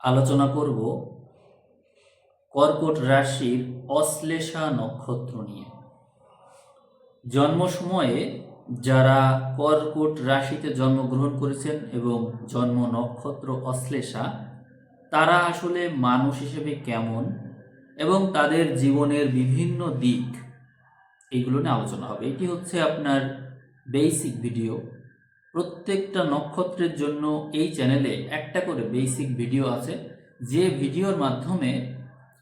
আলোচনা করব কর্কট রাশির অশ্লেষা নক্ষত্র নিয়ে। জন্ম সময়ে যারা কর্কট রাশিতে জন্মগ্রহণ করেছেন এবং জন্ম নক্ষত্র অশ্লেষা, তারা আসলে মানুষ হিসেবে কেমন এবং তাদের জীবনের বিভিন্ন দিক, এইগুলো নিয়ে আলোচনা হবে। এটি হচ্ছে আপনার বেসিক ভিডিও। প্রত্যেকটা নক্ষত্রের জন্য এই চ্যানেলে একটা করে বেসিক ভিডিও আছে, যে ভিডিওর মাধ্যমে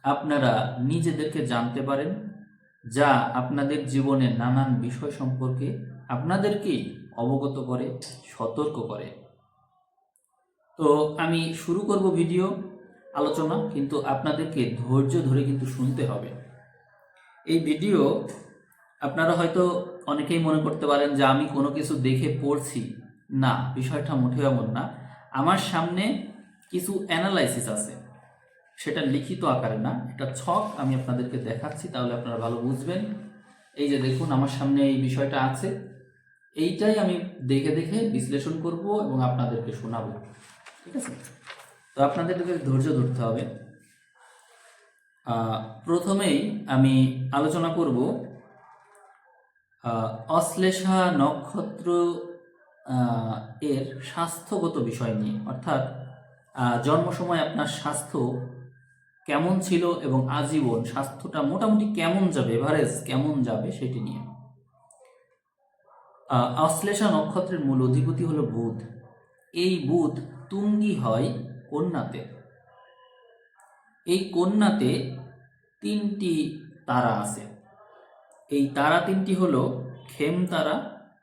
আপনারা নিজেদেরকে জানতে পারেন, যা আপনাদের জীবনের নানান বিষয় সম্পর্কে আপনাদেরকেই অবগত করে, সতর্ক করে। তো আমি শুরু করব ভিডিও আলোচনা, কিন্তু আপনাদেরকে ধৈর্য ধরে কিন্তু শুনতে হবে। এই ভিডিও আপনারা হয়তো অনেকেই মনে করতে পারেন যে আমি কোনো কিছু দেখে পড়ছি। না, বিষয়টা মোটেও এমন না। আমার সামনে কিছু অ্যানালাইসিস আছে, সেটা লিখিত আকারে না, এটা ছক আমি আপনাদেরকে দেখাচ্ছি, তাহলে আপনারা ভালো বুঝবেন। এই যে দেখুন, আমার সামনে এই বিষয়টা আছে, এইটাই আমি দেখে দেখে বিশ্লেষণ করব এবং আপনাদেরকে শোনাবো। ঠিক আছে? তো আপনাদেরকে ধৈর্য ধরতে হবে। প্রথমেই আমি আলোচনা করব অশ্লেষা নক্ষত্র এর স্বাস্থ্যগত বিষয় নিয়ে, অর্থাৎ জন্ম সময় আপনার স্বাস্থ্য কেমন ছিল এবং আজীবন স্বাস্থ্যটা মোটামুটি কেমন যাবে, এভারেজ কেমন যাবে সেটি নিয়ে। অশ্লেষা নক্ষত্রের মূল অধিপতি হলো বুধ। এই বুধ তুঙ্গি হয় কন্যাতে। এই কন্যাতে 3টি তারা আছে। এই তারা 3টি হলো খেম তারা,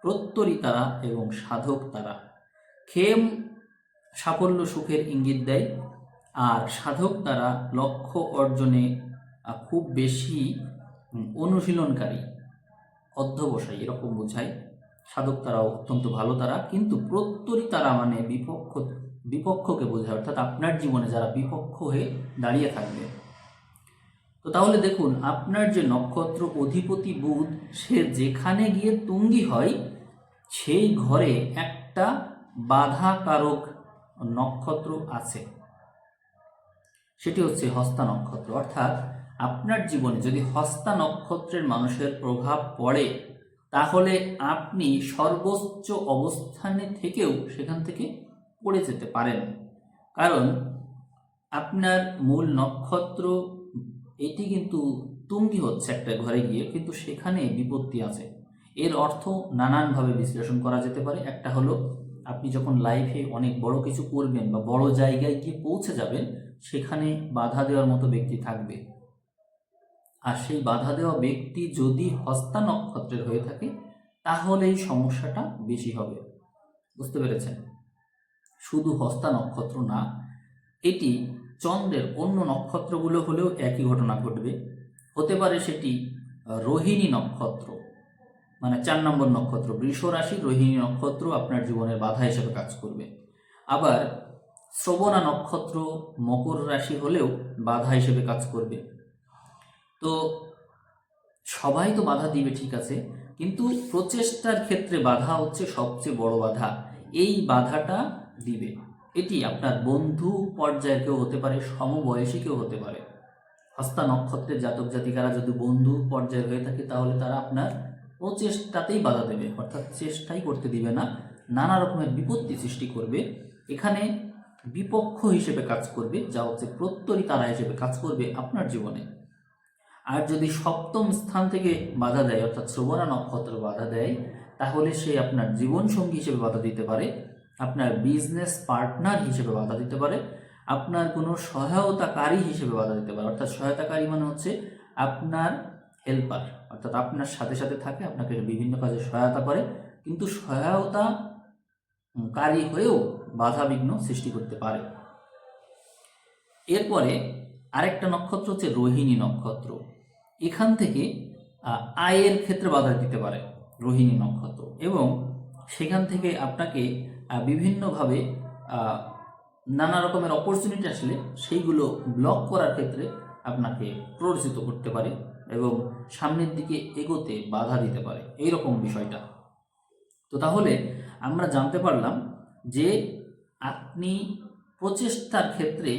প্রত্যরী তারা এবং সাধক তারা। খেম সাফল্য সুখের ইঙ্গিত দেয়, আর সাধক তারা লক্ষ্য অর্জনে খুব বেশি অনুশীলনকারী, অধ্যবসায়ী, এরকম বোঝায়। সাধক তারা অত্যন্ত ভালো তারা, কিন্তু প্রত্যরী তারা মানে বিপক্ষকে বোঝায়, অর্থাৎ আপনার জীবনে যারা বিপক্ষ হয়ে দাঁড়িয়ে থাকবে। তো তাহলে দেখুন, আপনার যে নক্ষত্র অধিপতি বুধ, সে যেখানে গিয়ে তুঙ্গি হয়, সেই ঘরে একটা বাধাকারক নক্ষত্র আছে, সেটি হচ্ছে হস্তা নক্ষত্র। অর্থাৎ আপনার জীবনে যদি হস্তা নক্ষত্রের মানুষের প্রভাব পড়ে, তাহলে আপনি সর্বোচ্চ অবস্থানে থেকেও সেখান থেকে পড়ে যেতে পারেন। কারণ আপনার মূল নক্ষত্র এটি কিন্তু তুঙ্গি হচ্ছে একটা ঘরে গিয়ে, কিন্তু সেখানে বিপত্তি আছে। এর অর্থ নানানভাবে বিশ্লেষণ করা যেতে পারে। একটা হলো, আপনি যখন লাইফে অনেক বড় কিছু করবেন বা বড় জায়গায় গিয়ে পৌঁছে যাবেন, সেখানে বাধা দেওয়ার মতো ব্যক্তি থাকবে। আর সেই বাধা দেওয়া ব্যক্তি যদি হস্তা নক্ষত্রের হয়ে থাকে, তাহলে এই সমস্যাটা বেশি হবে। বুঝতে পেরেছেন? শুধু হস্তা নক্ষত্র না, এটি চন্দ্রের অন্য নক্ষত্রগুলো হলেও একই ঘটনা ঘটবে। হতে পারে সেটি রোহিণী নক্ষত্র, মানে 4 নম্বর নক্ষত্র, বৃষ রাশি রোহিণী নক্ষত্র আপনার জীবনের বাধা হিসেবে কাজ করবে। আবার শ্রবণা নক্ষত্র মকর রাশি হলেও বাধা হিসেবে কাজ করবে। তো সবাই তো বাধা দিবে, ঠিক আছে, কিন্তু প্রচেষ্টার ক্ষেত্রে বাধা হচ্ছে সবচেয়ে বড় বাধা। এই বাধাটা দিবে। এটি আপনার বন্ধু পর্যায়ের কেউ হতে পারে, সমবয়সী কেউ হতে পারে। হস্তা নক্ষত্রের জাতক জাতিকারা যদি বন্ধু পর্যায়ের হয়ে থাকে, তাহলে তারা আপনার প্রচেষ্টাতেই বাধা দেবে, অর্থাৎ চেষ্টাই করতে দিবে না, নানা রকমের বিপত্তি সৃষ্টি করবে। এখানে বিপক্ষ হিসেবে কাজ করবে, যা হচ্ছে প্রত্যরী তারা হিসেবে কাজ করবে আপনার জীবনে। আর যদি সপ্তম স্থান থেকে বাধা দেয়, অর্থাৎ শ্রবণা নক্ষত্র বাধা দেয়, তাহলে সে আপনার জীবনসঙ্গী হিসেবে বাধা দিতে পারে, আপনার বিজনেস পার্টনার হিসেবে বাধা দিতে পারে, আপনার কোনো সহায়তাকারী হিসেবে বাধা দিতে পারে। অর্থাৎ সহায়তাকারী মানে হচ্ছে আপনার হেল্পার, অর্থাৎ আপনার সাথে সাথে থাকে, আপনাকে বিভিন্ন কাজে সহায়তা করে, কিন্তু সহায়তাকারী হয়েও বাধা বিঘ্ন সৃষ্টি করতে পারে। এরপরে আরেকটা নক্ষত্র হচ্ছে রোহিণী নক্ষত্র। এখান থেকে আয়ের ক্ষেত্রে বাধা দিতে পারে রোহিণী নক্ষত্র, এবং সেখান থেকে আপনাকে বিভিন্নভাবে নানা রকমের অপরচুনিটি আসলে সেইগুলো ব্লক করার ক্ষেত্রে আপনাকে প্ররোচিত করতে পারে এবং সামনের দিকে এগোতে বাধা দিতে পারে, এইরকম বিষয়টা। তো তাহলে আমরা জানতে পারলাম যে আপনি প্রচেষ্টার ক্ষেত্রে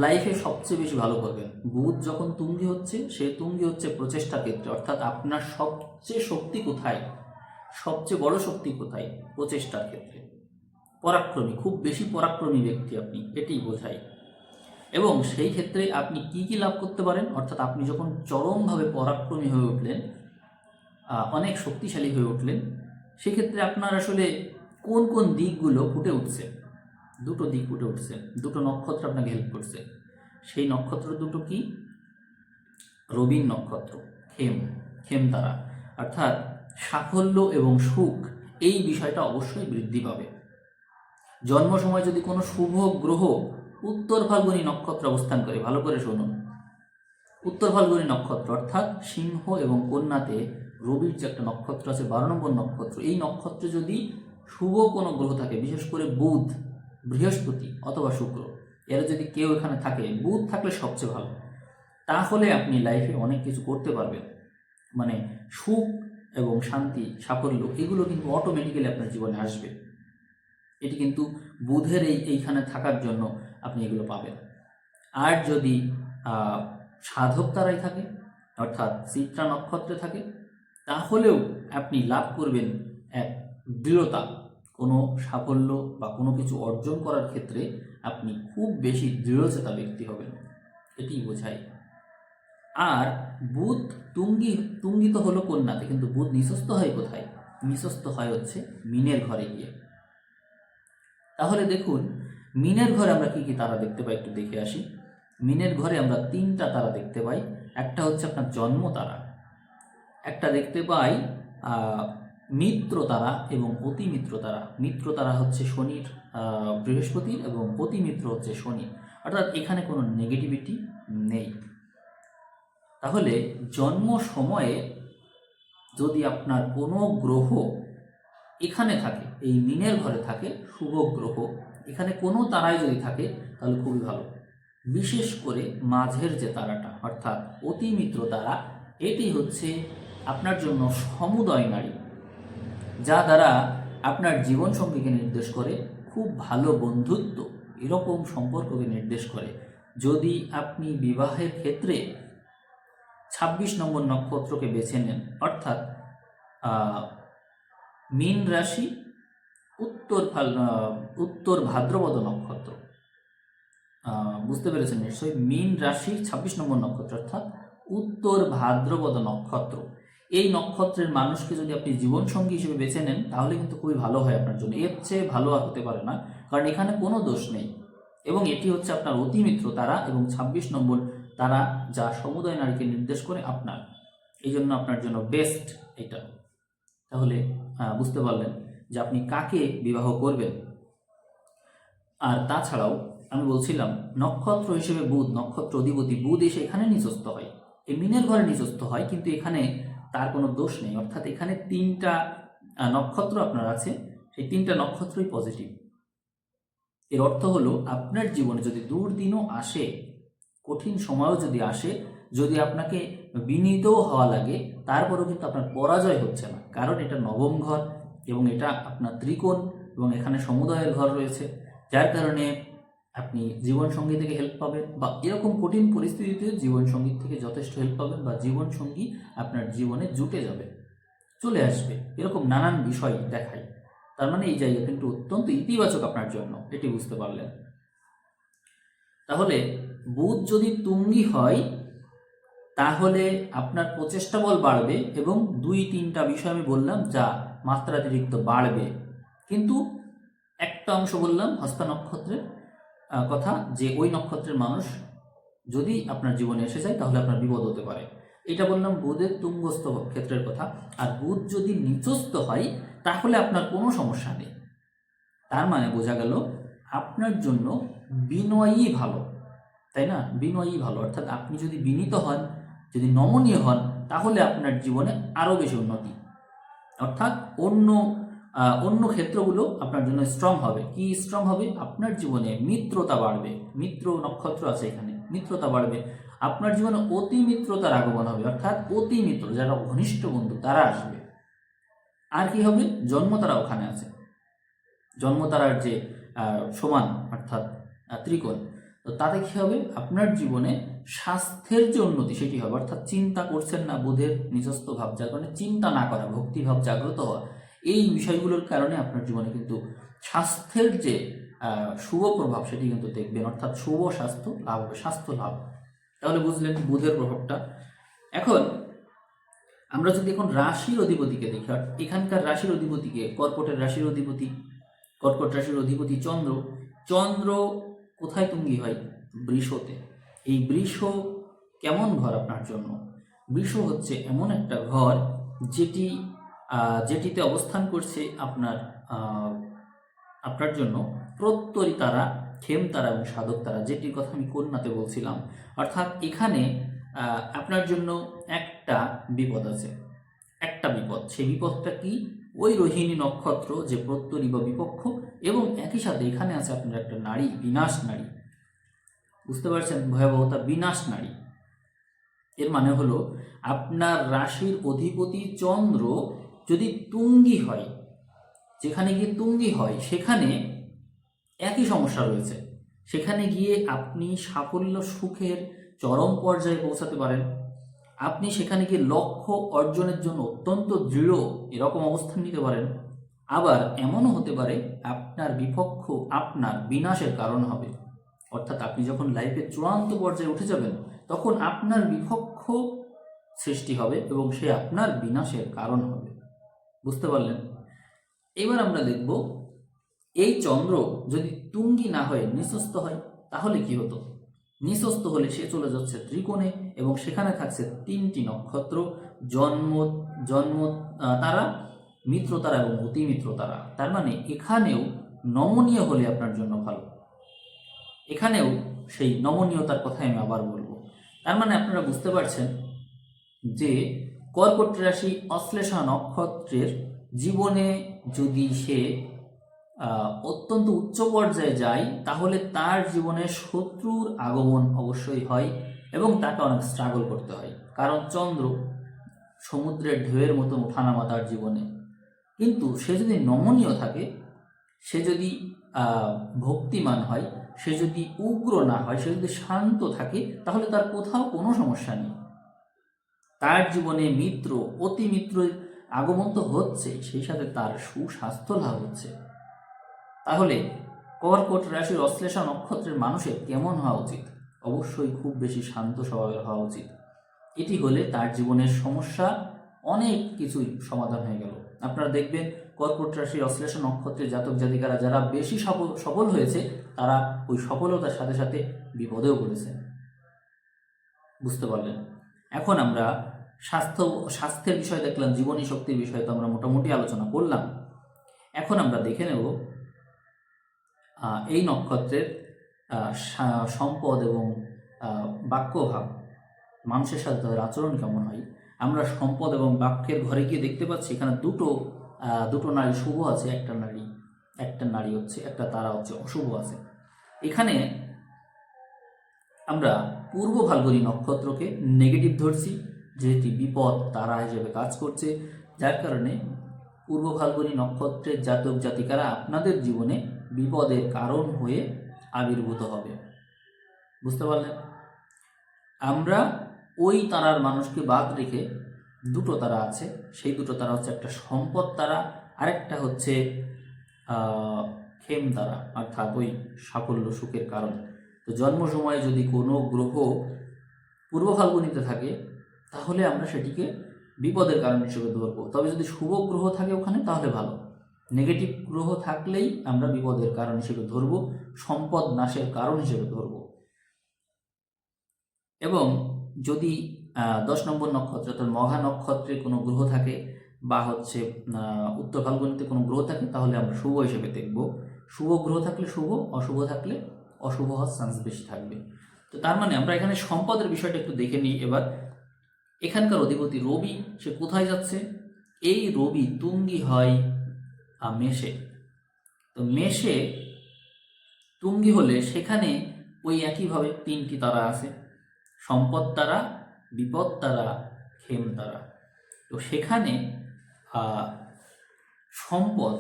লাইফে সবচেয়ে বেশি ভালো করবেন। বুধ যখন তুঙ্গি হচ্ছে, সেই তুঙ্গি হচ্ছে প্রচেষ্টার ক্ষেত্রে, অর্থাৎ আপনার সবচেয়ে শক্তি কোথায়, সবচেয়ে বড় শক্তি কোথায়, প্রচেষ্টার ক্ষেত্রে। পরাক্রমী, খুব বেশি পরাক্রমী ব্যক্তি আপনি, এটাই বোঝায়। এবং সেই ক্ষেত্রে আপনি কি কি লাভ করতে পারেন, অর্থাৎ আপনি যখন চরমভাবে পরাক্রমী হয়ে উঠলেন, অনেক শক্তিশালী হয়ে উঠলেন, সেক্ষেত্রে আপনার আসলে কোন কোন দিকগুলো ফুটে উঠছে, দুটো দিক ফুটে উঠছে, দুটো নক্ষত্র আপনাকে হেল্প করছে। সেই নক্ষত্র দুটো কি? রবির নক্ষত্র, খেম তারা, অর্থাৎ সাফল্য এবং সুখ, এই বিষয়টা অবশ্যই বৃদ্ধি পাবে। জন্ম সময় যদি কোনো শুভ গ্রহ উত্তর ফাল্গুনী নক্ষত্র অবস্থান করে, ভালো করে শুনুন, উত্তর ফাল্গুনী নক্ষত্র অর্থাৎ সিংহ এবং কন্যাতে রবির যে একটা নক্ষত্র আছে 12 নম্বর নক্ষত্র, এই নক্ষত্রে যদি শুভ কোনো গ্রহ থাকে, বিশেষ করে বুধ, বৃহস্পতি অথবা শুক্র, এরা যদি কেউ এখানে থাকে, বুধ থাকলে সবচেয়ে ভালো, তাহলে আপনি লাইফে অনেক কিছু করতে পারবেন। মানে সুখ এবং শান্তি, সাফল্য, এগুলো কিন্তু অটোমেটিক্যালি আপনার জীবনে আসবে। এটি কিন্তু বুধের এইখানে থাকার জন্য আপনি এগুলো পাবেন। আর যদি সাধক তারাই থাকে, অর্থাৎ চিত্রা নক্ষত্রে থাকে, তাহলেও আপনি লাভ করবেন এক দৃঢ়তা। কোনো সাফল্য বা কোনো কিছু অর্জন করার ক্ষেত্রে আপনি খুব বেশি দৃঢ়চেতা ব্যক্তি হবেন, এটি বোঝায়। আর বুধ তুঙ্গি তো হলো কন্যাতে, কিন্তু বুধ নিঃস্বস্ত হয় কোথায়? নিঃস্বস্ত হয় হচ্ছে মীনের ঘরে গিয়ে। তাহলে দেখুন, মীনের ঘরে আমরা কি কি তারা দেখতে পাই, একটু দেখে আসি। মীনের ঘরে আমরা 3টা তারা দেখতে পাই। একটা হচ্ছে আপনার জন্ম তারা, একটা দেখতে পাই মিত্র তারা এবং অতি মিত্র তারা। মিত্র তারা হচ্ছে শনির, বৃহস্পতির, এবং অতি মিত্র হচ্ছে শনি, অর্থাৎ এখানে কোনো নেগেটিভিটি নেই। তাহলে জন্ম সময়ে যদি আপনার কোনো গ্রহ এখানে থাকে, এই মীনের ঘরে থাকে, শুভ গ্রহ এখানে কোনো তারাই যদি থাকে, তাহলে খুবই ভালো। বিশেষ করে মাঝের যে তারাটা, অর্থাৎ অতি মিত্র তারা, এটি হচ্ছে আপনার জন্য সমুদয় নারী, যা দ্বারা আপনার জীবনসঙ্গীকে নির্দেশ করে, খুব ভালো বন্ধুত্ব, এরকম সম্পর্ককে নির্দেশ করে। যদি আপনি বিবাহের ক্ষেত্রে 26 নম্বর নক্ষত্রকে বেছে নেন, অর্থাৎ মীন রাশি, উত্তর ভাদ্রপদ নক্ষত্র, বুঝতে পেরেছেন নিশ্চয়ই, মীন রাশির 26 নম্বর নক্ষত্র অর্থাৎ উত্তর ভাদ্রপদ নক্ষত্র, এই নক্ষত্রের মানুষকে যদি আপনি জীবনসঙ্গী হিসেবে বেছে নেন, তাহলে কিন্তু খুবই ভালো হয় আপনার জন্য। এর চেয়ে ভালো আর হতে পারে না, কারণ এখানে কোনো দোষ নেই। এবং এটি হচ্ছে আপনার অতিমিত্র তারা এবং 26 নম্বর তারা, যা সমুদয় নারীকে নির্দেশ করে আপনার, এই জন্য আপনার জন্য বেস্ট এটা। তাহলে বুঝতে পারলেন যে আপনি কাকে বিবাহ করবেন। আর তাছাড়াও আমি বলছিলাম, নক্ষত্র হিসেবে বুধ, নক্ষত্র অধিপতি বুধ এসে এখানে নিচস্থ হয়, এই মীনের ঘরে নিচস্থ হয়, কিন্তু এখানে তার কোনো দোষ নেই। অর্থাৎ এখানে 3টা নক্ষত্র আপনার আছে, সেই 3টা নক্ষত্রই পজিটিভ। এর অর্থ হলো, আপনার জীবনে যদি দুর্দিনও আসে, কঠিন সময়ও যদি আসে, যদি আপনাকে বিনীতও হওয়া লাগে, তারপরেও কিন্তু আপনার পরাজয় হচ্ছে না, কারণ এটা নবম ঘর এবং এটা আপনার ত্রিকোণ, এবং এখানে সমুদয়ের ঘর রয়েছে, যার কারণে আপনি জীবনসঙ্গী থেকে হেল্প পাবেন, বা এরকম কঠিন পরিস্থিতিতে জীবনসঙ্গী থেকে যথেষ্ট হেল্প পাবেন, বা জীবনসঙ্গী আপনার জীবনে জুটে যাবে, চলে আসবে, এরকম নানান বিষয় দেখায়। তার মানে এই জায়গা কিন্তু অত্যন্ত ইতিবাচক আপনার জন্য, এটি বুঝতে পারলেন। তাহলে বুধ যদি তুঙ্গি হয়, তাহলে আপনার প্রচেষ্টা বল বাড়বে, এবং 2-3টা বিষয় আমি বললাম যা মাত্রাতিরিক্ত বাড়বে। কিন্তু একটা অংশ বললাম হস্তা নক্ষত্রের কথা, যে ওই নক্ষত্রের মানুষ যদি আপনার জীবনে এসে যায়, তাহলে আপনার বিপদ হতে পারে। এটা বললাম বুধের তুঙ্গস্থ ক্ষেত্রের কথা। আর বুধ যদি নিচস্থ হয়, তাহলে আপনার কোনো সমস্যা নেই। তার মানে বোঝা গেল আপনার জন্য বিনয়ী ভালো, তাই না? বিনয়ী ভালো, অর্থাৎ আপনি যদি বিনীত হন, যদি নমনীয় হন, তাহলে আপনার জীবনে আরও বেশি উন্নতি, অর্থাৎ অন্য ক্ষেত্রগুলো আপনার জন্য স্ট্রং হবে। কি স্ট্রং হবে? আপনার জীবনে মিত্রতা বাড়বে, মিত্র নক্ষত্র আছে এখানে, মিত্রতা বাড়বে, আপনার জীবনে অতি মিত্রতার আগমন হবে, অর্থাৎ অতি মিত্র যারা ঘনিষ্ঠ বন্ধু তারা আসবে। আর কি হবে? জন্মতারা ওখানে আছে, জন্মতারার যে সমান, অর্থাৎ ত্রিকোণ, তো তাতে কী হবে, আপনার জীবনে স্বাস্থ্যের যে উন্নতি সেটি হবে। অর্থাৎ চিন্তা করছেন না, বুধের নিজস্ব ভাব জাগরণে চিন্তা না করা, ভক্তিভাব জাগ্রত হওয়া, এই বিষয়গুলোর কারণে আপনার জীবনে কিন্তু স্বাস্থ্যের যে শুভ প্রভাব সেটি কিন্তু দেখবেন। অর্থাৎ শুভ স্বাস্থ্য লাভ হবে, স্বাস্থ্য লাভ। তাহলে বুঝলেন বুধের প্রভাবটা। এখন আমরা যদি এখন রাশির অধিপতিকে দেখি, এখানকার রাশির অধিপতিকে, কর্কটের রাশির অধিপতি, কর্কট রাশির অধিপতি চন্দ্র। চন্দ্র কোথায় তুঙ্গি হয়? বৃষতে। এই বৃষ কেমন ঘর আপনার জন্য? বৃষ হচ্ছে এমন একটা ঘর যেটিতে অবস্থান করছে আপনার জন্য প্রত্যরী তারা, খেম তারা এবং সাধক তারা, যেটির কথা আমি কন্যাতে বলছিলাম। অর্থাৎ এখানে আপনার জন্য একটা বিপদ আছে, একটা বিপদ। সেই বিপদটা কি? ওই রোহিণী নক্ষত্র যে প্রত্যরী বা বিপক্ষ, এবং একই সাথে এখানে আছে আপনার একটা নারী, বিনাশ নারী। বুঝতে পারছেন ভয়াবহতা? বিনাশ নারী এর মানে হলো আপনার রাশির অধিপতি চন্দ্র যদি তুঙ্গি হয়, যেখানে গিয়ে তুঙ্গি হয় সেখানে একই সমস্যা রয়েছে। সেখানে গিয়ে আপনি সাফল্য সুখের চরম পর্যায়ে পৌঁছাতে পারেন। আপনি সেখানে গিয়ে লক্ষ্য অর্জনের জন্য অত্যন্ত দৃঢ় এরকম অবস্থান নিতে পারেন। আবার এমনও হতে পারে আপনার বিপক্ষ আপনার বিনাশের কারণ হবে। অর্থাৎ আপনি যখন লাইফের চূড়ান্ত পর্যায়ে উঠে যাবেন তখন আপনার বিপক্ষ সৃষ্টি হবে এবং সে আপনার বিনাশের কারণ হবে। বুঝতে পারলেন? এবার আমরা দেখব এই চন্দ্র যদি তুঙ্গি না হয়ে নিঃস্বস্ত হয় তাহলে কি হতো। নিঃস্বস্ত হলে সে চলে যাচ্ছে ত্রিকোণে এবং সেখানে থাকছে তিনটি নক্ষত্র, জন্ম জন্ম তারা, মিত্র তারা এবং অতিমিত্র তারা। তার মানে এখানেও নমনীয় হলে আপনার জন্য ভালো। এখানেও সেই নমনীয়তার কথাই আমি আবার বলবো। তার মানে আপনারা বুঝতে পারছেন যে কর্কট রাশি অশ্লেষা নক্ষত্রের জীবনে যদি সে অত্যন্ত উচ্চ পর্যায়ে যায় তাহলে তার জীবনে শত্রুর আগমন অবশ্যই হয় এবং তাকে অনেক স্ট্রাগল করতে হয়। কারণ চন্দ্র সমুদ্রের ঢেউয়ের মতো ওঠানামা তার জীবনে। কিন্তু সে যদি নমনীয় থাকে, সে যদি ভক্তিমান হয়, সে যদি উগ্র না হয়, সে যদি শান্ত থাকে, তাহলে তার কোথাও কোনো সমস্যা নেই। তার জীবনে মিত্র অতি মিত্র আগমন তো হচ্ছে, সেই সাথে তার সুস্বাস্থ্য লাভ হচ্ছে। তাহলে কর্কট রাশির অশ্লেষা নক্ষত্রের মানুষের কেমন হওয়া উচিত? অবশ্যই খুব বেশি শান্ত স্বভাবের হওয়া উচিত। এটি হলে তার জীবনের সমস্যা অনেক কিছুই সমাধান হয়ে গেল। আপনারা দেখবেন কর্কট রাশির অশ্লেষা নক্ষত্রের জাতক জাতিকারা যারা বেশি সফল হয়েছে তারা ওই সফলতার সাথে সাথে বিপদেও পড়েছে। বুঝতে পারলেন? এখন আমরা স্বাস্থ্যের বিষয় দেখলাম, জীবনী শক্তির বিষয় তো আমরা মোটামুটি আলোচনা করলাম। এখন আমরা দেখে নেব এই নক্ষত্রের সম্পদ এবং বাক্যভাব, মানুষের সাথে তাদের আচরণ কেমন হয়। আমরা সম্পদ এবং বাক্যের ঘরে গিয়ে দেখতে পাচ্ছি এখানে দুটো নারী শুভ আছে, একটা নারী হচ্ছে, একটা তারা হচ্ছে অশুভ আছে। এখানে আমরা পূর্ব ফাল্গুনী নক্ষত্রকে নেগেটিভ ধরছি, যেটি বিপদ তারা হিসেবে কাজ করছে, যার কারণে পূর্ব ফাল্গুনী নক্ষত্রের জাতক জাতিকারা আপনাদের জীবনে বিপদের কারণ হয়ে আবির্ভূত হবে। বুঝতে পারলেন? আমরা ওই তারার মানুষকে বাদ রেখে দুটো তারা আছে, সেই দুটো তারা হচ্ছে একটা সম্পদ তারা, আরেকটা হচ্ছে খেম তারা, অর্থাৎ ওই সাফল্য সুখের কারণ। তো জন্ম সময়ে যদি কোনো গ্রহ পূর্ব ফাল্গুনিতে থাকে তাহলে আমরা সেটিকে বিপদের কারণ হিসেবে ধরবো। তবে যদি শুভ গ্রহ থাকে ওখানে তাহলে ভালো। নেগেটিভ গ্রহ থাকলেই আমরা বিপদের কারণ হিসেবে ধরব, সম্পদ নাশের কারণ হিসেবে ধরব। এবং যদি 10 নম্বর নক্ষত্র অর্থাৎ মঘা নক্ষত্রে কোনো গ্রহ থাকে বা হচ্ছে উত্তর ফাল্গুনিতে কোনো গ্রহ থাকে তাহলে আমরা শুভ হিসেবে দেখব। শুভ গ্রহ থাকলে শুভ, অশুভ থাকলে অশুভ হওয়ার চান্স বেশি থাকবে। তো তার মানে আমরা এখানে সম্পদের বিষয়টা একটু দেখে নিই। এবার এখানকার অধিপতি রবি, সে কোথায় যাচ্ছে? এই রবি তুঙ্গি হয় মেষে। তো মেষে তুঙ্গি হলে সেখানে ওই একইভাবে তিনটি তারা আছে, সম্পদ তারা, বিপদ তারা, খেম তারা। তো সেখানে সম্পদ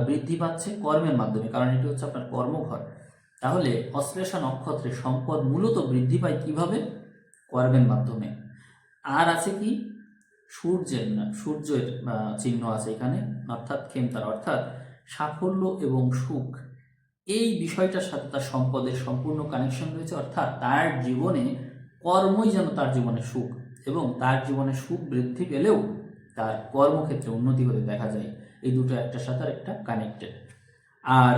বৃদ্ধি পাচ্ছে কর্মের মাধ্যমে, কারণ এটি হচ্ছে আপনার কর্মঘর। তাহলে অশ্লেষা নক্ষত্রে সম্পদ মূলত বৃদ্ধি পায় কিভাবে? কর্মের মাধ্যমে। আর আছে কি? সূর্যের চিহ্ন আছে এখানে, অর্থাৎ খেমতারা, অর্থাৎ সাফল্য এবং সুখ। এই বিষয়টার সাথে তার সম্পদের সম্পূর্ণ কানেকশন রয়েছে, অর্থাৎ তার জীবনে কর্মই যেন তার জীবনে সুখ, এবং তার জীবনে সুখ বৃদ্ধি পেলেও তার কর্মক্ষেত্রে উন্নতি হতে দেখা যায়। এই দুটো একটার সাথে একটা কানেক্টেড। আর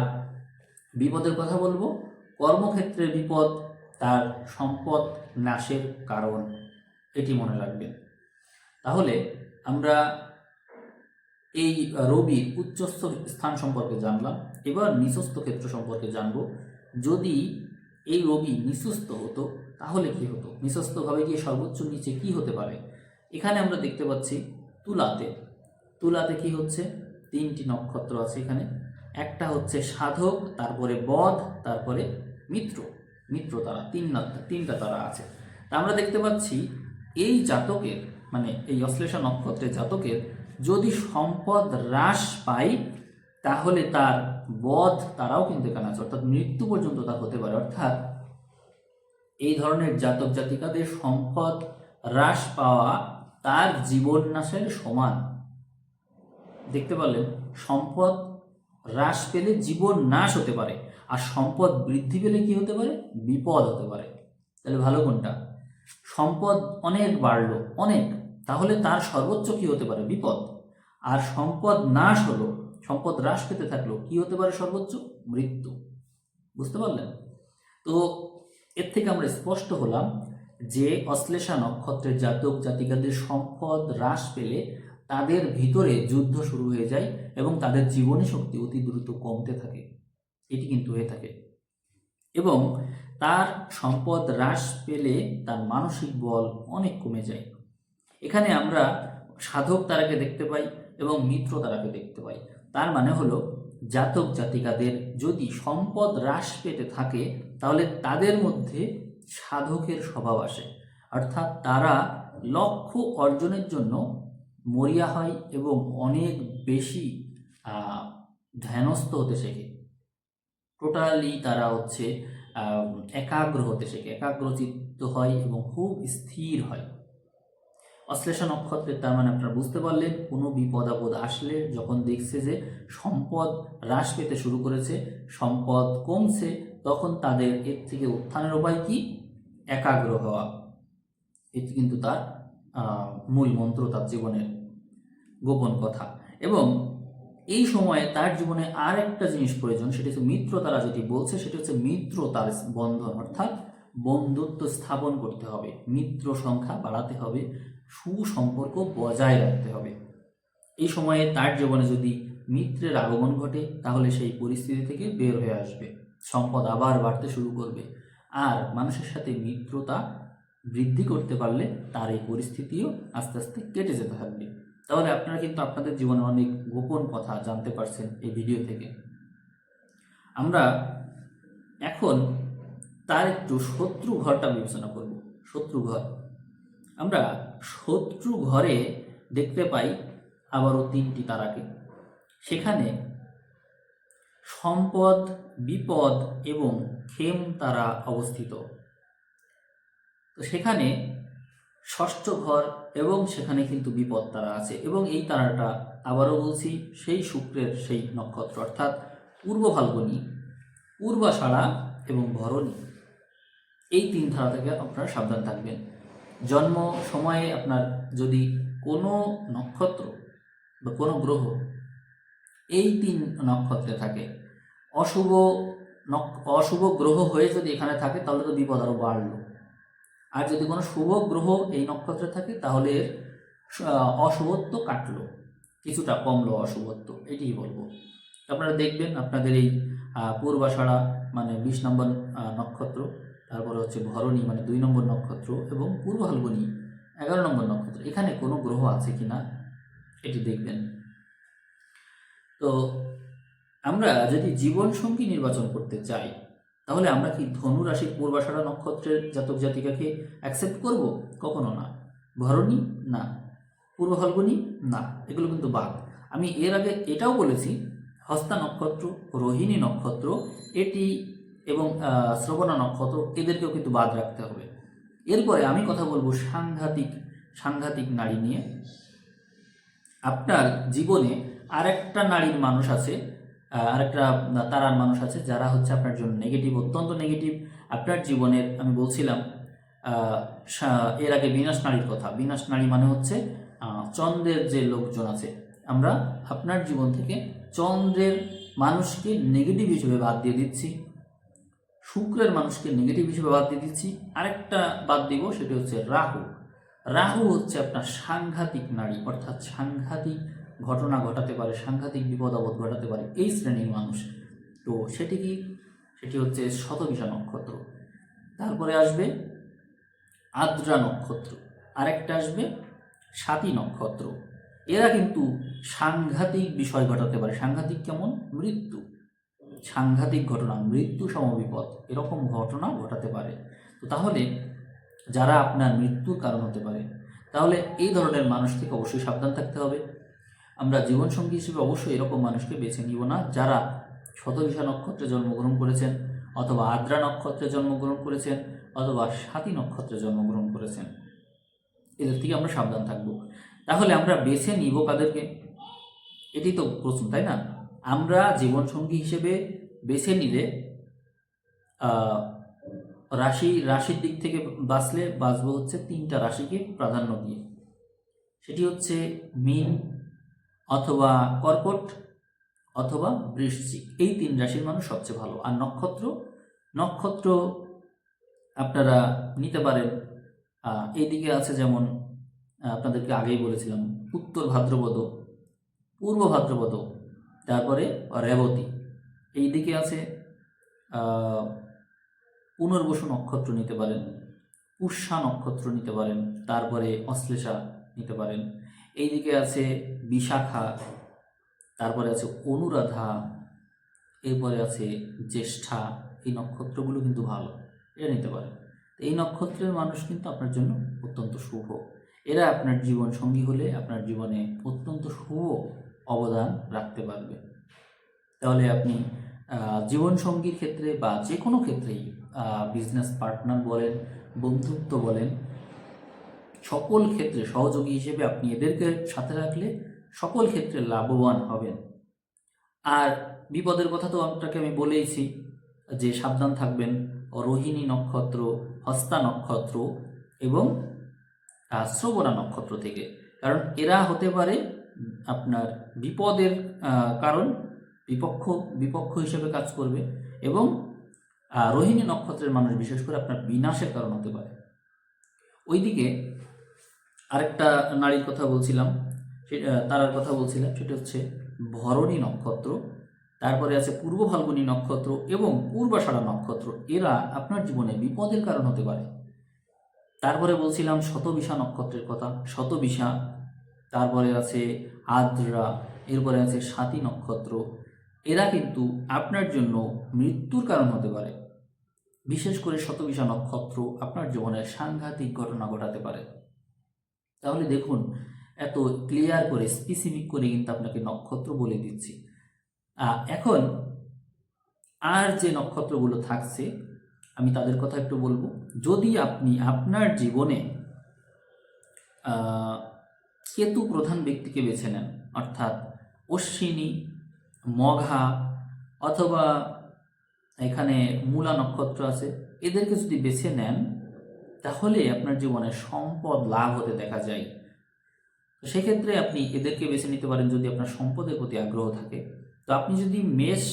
বিপদের কথা বলবো, কর্মক্ষেত্রে বিপদ তার সম্পদ নাশের কারণ, এটি মনে রাখবেন। তাহলে আমরা এই রবির উচ্চস্থ স্থান সম্পর্কে জানলাম, এবার নিচস্থ ক্ষেত্র সম্পর্কে জানব। যদি এই রবি নিচস্থ হতো তাহলে কি হতো? নিচস্থভাবে গিয়ে সর্বোচ্চ নিচে কি হতে পারে? এখানে আমরা দেখতে পাচ্ছি তুলাতে কি হচ্ছে? 3টি নক্ষত্র আছে এখানে। একটা হচ্ছে সাধক, তারপরে বধ, তারপরে মিত্র তারা, তিনটা তারা আছে। তা আমরা দেখতে পাচ্ছি এই জাতকের, মানে এই অশ্লেষা নক্ষত্রের জাতকের যদি সম্পদ হ্রাস পায় তাহলে তার বধ তারাও কিন্তু এখানে আছে, অর্থাৎ মৃত্যু পর্যন্ত তার হতে পারে। অর্থাৎ এই ধরনের জাতক জাতিকাদের সম্পদ হ্রাস পাওয়া তার জীবন নাশের সমান। দেখতে পারলেন, সম্পদ হ্রাস পেলে জীবন নাশ হতে পারে, আর সম্পদ বৃদ্ধি পেলে কি হতে পারে? বিপদ হতে পারে। তাহলে ভালো কোনটা? সম্পদ অনেক বাড়লো, অনেক, তাহলে তার সর্বোচ্চ কি হতে পারে? বিপদ। আর সম্পদ নাশ হলো, সম্পদ হ্রাস পেতে থাকলো, কি হতে পারে সর্বোচ্চ? মৃত্যু। বুঝতে পারলেন? তো এর থেকে আমরা স্পষ্ট হলাম যে অশ্লেষা নক্ষত্রের জাতক জাতিকাদের সম্পদ হ্রাস পেলে তাদের ভিতরে যুদ্ধ শুরু হয়ে যায় এবং তাদের জীবনী শক্তি অতি দ্রুত কমতে থাকে, এটি কিন্তু হয়ে থাকে। এবং তার সম্পদ হ্রাস পেলে তার মানসিক বল অনেক কমে যায়। এখানে আমরা সাধক তারাকে দেখতে পাই এবং মিত্র তারাকে দেখতে পাই। তার মানে হলো জাতক জাতিকাদের যদি সম্পদ হ্রাস পেতে থাকে তাহলে তাদের মধ্যে সাধকের স্বভাব আসে, অর্থাৎ তারা লক্ষ্য অর্জনের জন্য মরিয়া হয় এবং অনেক বেশি ধ্যানস্থ হতে শেখে। টোটালি তারা হচ্ছে একাগ্র হতে শেখে, একাগ্রচিত্ত হয় এবং খুব স্থির হয়। অশ্লেষা নক্ষত্রের তার মানে আপনারা বুঝতে পারলেন, কোনো বিপদ আপদ আসলে যখন দেখছে যে সম্পদ হ্রাস পেতে শুরু করেছে, সম্পদ কমছে, তখন তাদের এর থেকে উত্থানের উপায় কি? একাগ্র হওয়া। এটি কিন্তু তার মূল মন্ত্র, তার জীবনের গোপন কথা। এবং এই সময়ে তার জীবনে আর একটা জিনিস প্রয়োজন, সেটি হচ্ছে মিত্র তারা যেটি বলছে সেটি হচ্ছে মিত্রতার বন্ধন, অর্থাৎ বন্ধুত্ব স্থাপন করতে হবে, মিত্র সংখ্যা বাড়াতে হবে, সুসম্পর্ক বজায় রাখতে হবে। এই সময়ে তার জীবনে যদি মিত্রের আগমন ঘটে তাহলে সেই পরিস্থিতি থেকে বের হয়ে আসবে, সম্পদ আবার বাড়তে শুরু করবে। আর মানুষের সাথে মিত্রতা বৃদ্ধি করতে পারলে তার এই পরিস্থিতিও আস্তে আস্তে কেটে যেতে থাকবে। তাহলে আপনারা কিন্তু আপনাদের জীবনে অনেক গোপন কথা জানতে পারছেন এই ভিডিও থেকে। আমরা এখন তার একটু শত্রু ঘরটা বিবেচনা করব। শত্রু ঘর, আমরা শত্রু ঘরে দেখতে পাই আবারও 3টি তারাকে। সেখানে সম্পদ, বিপদ এবং খেম তারা অবস্থিত। তো সেখানে ষষ্ঠ ঘর এবং সেখানে কিন্তু বিপদ তারা আছে, এবং এই তারাটা আবারও বলছি সেই শুক্রের সেই নক্ষত্র, অর্থাৎ পূর্ব ফাল্গুনী, পূর্বাষাঢ়া এবং ভরণী। এই 3 ধারা থেকে আপনারা সাবধান থাকবেন। জন্ম সময়ে আপনার যদি কোনো নক্ষত্র বা কোনো গ্রহ এই 3 নক্ষত্রে থাকে, অশুভ গ্রহ হয়ে যদি এখানে থাকে তাহলে তো বিপদ আরও বাড়লো। আর যদি কোনো শুভ গ্রহ এই নক্ষত্রে থাকে তাহলে অশুভত্ব কাটলো, কিছুটা কমলো অশুভত্ব, এটিই বলবো। আপনারা দেখবেন আপনাদের এই পূর্বাষাঢ়া মানে 20 নম্বর নক্ষত্র, তারপরে হচ্ছে ভরণী মানে 2 নম্বর নক্ষত্র, এবং পূর্ব ফাল্গুনী 11 নম্বর নক্ষত্র, এখানে কোনো গ্রহ আছে কিনা এটি দেখবেন। তো আমরা যদি জীবনসঙ্গী নির্বাচন করতে চাই তাহলে আমরা কি ধনু রাশির পূর্বাষাঢ়া নক্ষত্রের জাতক জাতিকাকে অ্যাকসেপ্ট করব? কখনো না। ভরণী না, পূর্ব ফাল্গুনী না, এগুলো কিন্তু বাদ। আমি এর আগে এটাও বলেছি হস্তা নক্ষত্র, রোহিণী নক্ষত্র, এটি এবং শ্রবণা নক্ষত্র, এদেরকেও কিন্তু বাদ রাখতে হবে। এরপরে আমি কথা বলবো সাংঘাতিক নারী নিয়ে। আপনার জীবনে আরেকটা নারীর মানুষ আছে, আরেকটা তারার মানুষ আছে যারা হচ্ছে আপনার জন্য নেগেটিভ, অত্যন্ত নেগেটিভ। আপনার জীবনের আমি বলছিলাম এর আগে বিনাশ নারীর কথা। বিনাশ নারী মানে হচ্ছে চন্দ্রের যে লোকজন আছে, আমরা আপনার জীবন থেকে চন্দ্রের মানুষকে নেগেটিভ হিসেবে বাদ দিয়ে দিচ্ছি, শুক্রের মানুষকে নেগেটিভ হিসেবে বাদ দিয়ে দিচ্ছি, আরেকটা বাদ দিব, সেটা হচ্ছে রাহু। রাহু হচ্ছে আপনার সাংঘাতিক নারী, অর্থাৎ সাংঘাতিক ঘটনা ঘটাতে পারে, সাংঘাতিক বিপদ আপদ ঘটাতে পারে এই শ্রেণীর মানুষ। তো সেটি কি? সেটি হচ্ছে শতবিশা নক্ষত্র। তারপরে আসবে আদ্রা নক্ষত্র, আরেকটা আসবে স্বাতী নক্ষত্র। এরা কিন্তু সাংঘাতিক বিষয় ঘটাতে পারে। সাংঘাতিক কেমন? মৃত্যু, সাংঘাতিক ঘটনা, মৃত্যু সমবিপদ, এরকম ঘটনা ঘটাতে পারে। তো তাহলে যারা আপনার মৃত্যুর কারণ হতে পারে, তাহলে এই ধরনের মানুষ থেকে অবশ্যই সাবধান থাকতে হবে। আমরা জীবনসঙ্গী হিসেবে অবশ্যই এরকম মানুষকে বেছে নিব না যারা শতবিশা নক্ষত্রে জন্মগ্রহণ করেছেন, অথবা আদ্রা নক্ষত্রে জন্মগ্রহণ করেছেন, অথবা স্বাতী নক্ষত্রে জন্মগ্রহণ করেছেন। এদের থেকে আমরা সাবধান থাকবো। তাহলে আমরা বেছে নিব কাদেরকে? এটি তো প্রশ্ন, তাই না? আমরা জীবনসঙ্গী হিসেবে বেছে নিলে রাশির দিক থেকে বাঁচবো হচ্ছে 3টা রাশিকে প্রাধান্য দিয়ে। সেটি হচ্ছে মীন, অথবা কর্কট, অথবা বৃশ্চিক। এই 3 রাশির মানুষ সবচেয়ে ভালো। আর নক্ষত্র আপনারা নিতে পারেন, এইদিকে আছে যেমন আপনাদেরকে আগেই বলেছিলাম উত্তর ভাদ্রপদ, পূর্ব ভাদ্রপদ, তারপরে রেবতী। এই দিকে আছে পুনর্বসু নক্ষত্র নিতে পারেন, পুষ্যা নক্ষত্র নিতে পারেন, তারপরে অশ্লেষা নিতে পারেন। এই দিকে আছে বিশাখা, তারপরে আছে অনুরাধা, এরপরে আছে জ্যেষ্ঠা। এই নক্ষত্রগুলো কিন্তু ভালো, এটা নিতে পারেন। এই নক্ষত্রের মানুষ কিন্তু আপনার জন্য অত্যন্ত শুভ। এরা আপনার জীবন সঙ্গী হলে আপনার জীবনে অত্যন্ত শুভ অবদান রাখতে পারবে। তাহলে আপনি জীবনসঙ্গীর ক্ষেত্রে বা যে কোনো ক্ষেত্রেই, বিজনেস পার্টনার বলেন, বন্ধুত্ব বলেন, সকল ক্ষেত্রে সহযোগী হিসেবে আপনি এদেরকে সাথে রাখলে সকল ক্ষেত্রে লাভবান হবেন। আর বিপদের কথা তো আপনাকে আমি বলেইছি যে সাবধান থাকবেন রোহিণী নক্ষত্র, হস্তা নক্ষত্র এবং শ্রবণা নক্ষত্র থেকে, কারণ এরা হতে পারে আপনার বিপদের কারণ, বিপক্ষ হিসেবে কাজ করবে। এবং রোহিণী নক্ষত্রের মানুষ বিশেষ করে আপনার বিনাশের কারণ হতে পারে। ওইদিকে আরেকটা নারীর কথা বলছিলাম, তারার কথা বলছিলাম, সেটা হচ্ছে ভরণী নক্ষত্র, তারপরে আছে পূর্ব ফাল্গুনী নক্ষত্র এবং পূর্বাষাঢ়া নক্ষত্র। এরা আপনার জীবনে বিপদের কারণ হতে পারে। তারপরে বলছিলাম শতবিশা নক্ষত্রের কথা, শতবিশা, তারপরে আছে আদ্রা, এরপরে আছে স্বাতী নক্ষত্র। এরা কিন্তু আপনার জন্য মৃত্যুর কারণ হতে পারে। বিশেষ করে শতবিশা নক্ষত্র আপনার জীবনে সাংঘাতিক ঘটনা ঘটাতে পারে। তাহলে দেখুন, এত ক্লিয়ার করে স্পেসিফিক করে কিন্তু আপনাকে নক্ষত্র বলে দিচ্ছি। এখন আর যে নক্ষত্রগুলো থাকছে আমি তাদের কথা একটু বলবো। যদি আপনি আপনার জীবনে কেতু প্রধান ব্যক্তিকে বেছে নেন, অর্থাৎ অশ্বিনী, মঘা, অথবা এখানে মূলা নক্ষত্র আছে, এদেরকে যদি বেছে নেন তাহলে আপনার জীবনে সম্পদ লাভ হতে দেখা যায়। সেক্ষেত্রে আপনি এদেরকে বেছে নিতে পারেন যদি আপনার সম্পদের প্রতি আগ্রহ থাকে। তো আপনি যদি মেষ